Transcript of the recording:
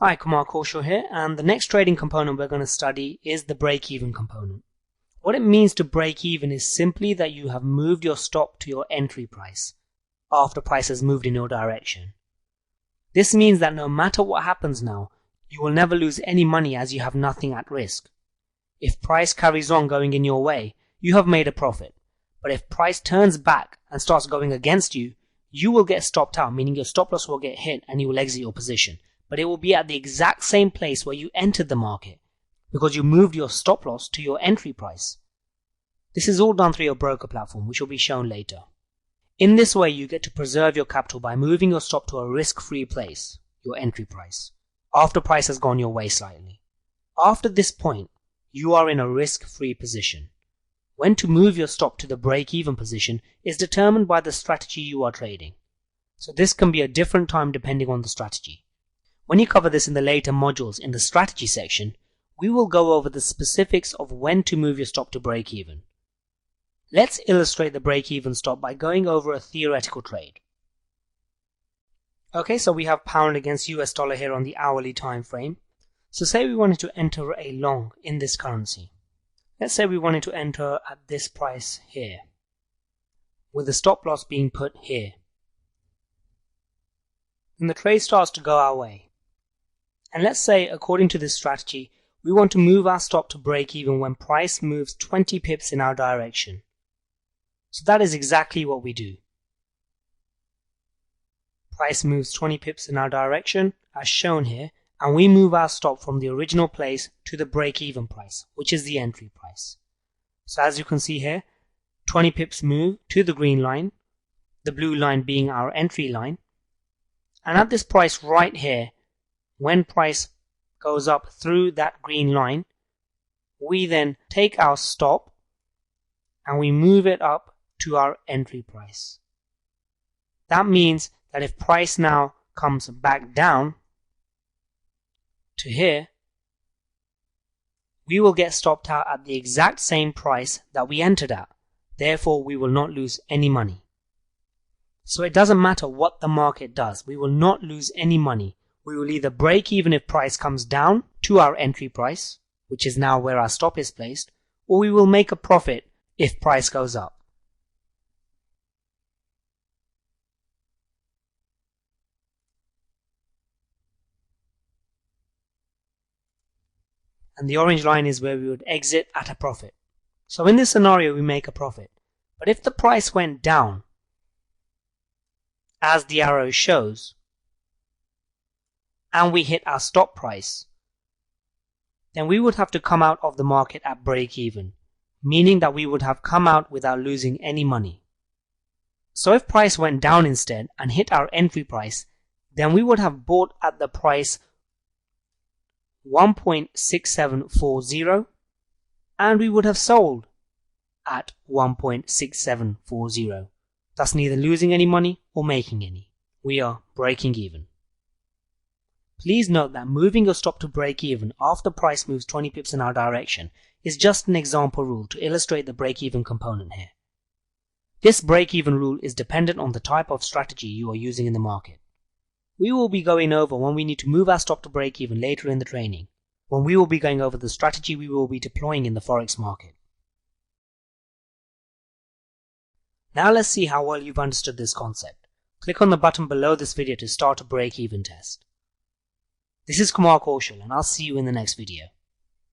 Hi, Kumar here, and the next trading component we're going to study is the break-even component. What it means to break even is simply that you have moved your stop to your entry price after price has moved in your direction. This means that no matter what happens now, you will never lose any money as you have nothing at risk. If price carries on going in your way, you have made a profit. But if price turns back and starts going against you, you will get stopped out, meaning your stop loss will get hit and you will exit your position. But it will be at the exact same place where you entered the market because you moved your stop loss to your entry price. This is all done through your broker platform, which will be shown later. In this way, you get to preserve your capital by moving your stop to a risk-free place, your entry price, after price has gone your way slightly. After this point, you are in a risk-free position. When to move your stop to the break-even position is determined by the strategy you are trading. So this can be a different time depending on the strategy. When you cover this in the later modules in the strategy section, we will go over the specifics of when to move your stop to break even. Let's illustrate the break even stop by going over a theoretical trade. Okay, so we have pound against US dollar here on the hourly time frame. So say we wanted to enter a long in this currency. Let's say we wanted to enter at this price here, with the stop loss being put here. And the trade starts to go our way. And let's say, according to this strategy, we want to move our stop to break even when price moves 20 pips in our direction. So that is exactly what we do. Price moves 20 pips in our direction, as shown here, and we move our stop from the original place to the break even price, which is the entry price. So as you can see here, 20 pips move to the green line, the blue line being our entry line. And at this price right here, when price goes up through that green line, we then take our stop and we move it up to our entry price. That means that if price now comes back down to here, we will get stopped out at the exact same price that we entered at. Therefore, we will not lose any money. So it doesn't matter what the market does. We will not lose any money. We will either break even if price comes down to our entry price, which is now where our stop is placed, or we will make a profit if price goes up. And the orange line is where we would exit at a profit. So in this scenario, we make a profit. But if the price went down, as the arrow shows, and we hit our stop price, then we would have to come out of the market at break even, meaning that we would have come out without losing any money. So if price went down instead and hit our entry price, then we would have bought at the price 1.6740 and we would have sold at 1.6740, thus neither losing any money or making any. We are breaking even. Please note that moving your stop to break even after price moves 20 pips in our direction is just an example rule to illustrate the break even component here. This break even rule is dependent on the type of strategy you are using in the market. We will be going over when we need to move our stop to break even later in the training, when we will be going over the strategy we will be deploying in the forex market. Now let's see how well you've understood this concept. Click on the button below this video to start a break even test. This is Kumar and I'll see you in the next video.